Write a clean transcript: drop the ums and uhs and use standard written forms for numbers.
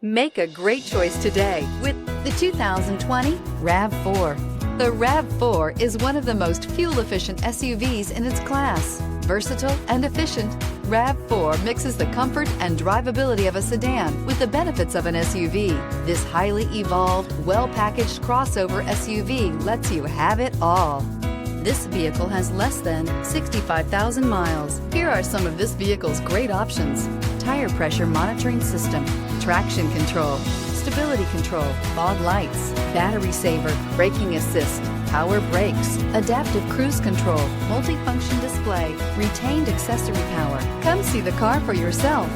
Make a great choice today with the 2020 RAV4. The RAV4 is one of the most fuel-efficient SUVs in its class. Versatile and efficient, RAV4 mixes the comfort and drivability of a sedan with the benefits of an SUV. This highly evolved, well-packaged crossover SUV lets you have it all. This vehicle has less than 65,000 miles. Here are some of this vehicle's great options: tire pressure monitoring system, traction control, stability control, fog lights, battery saver, braking assist, power brakes, adaptive cruise control, multifunction display, retained accessory power. Come see the car for yourself.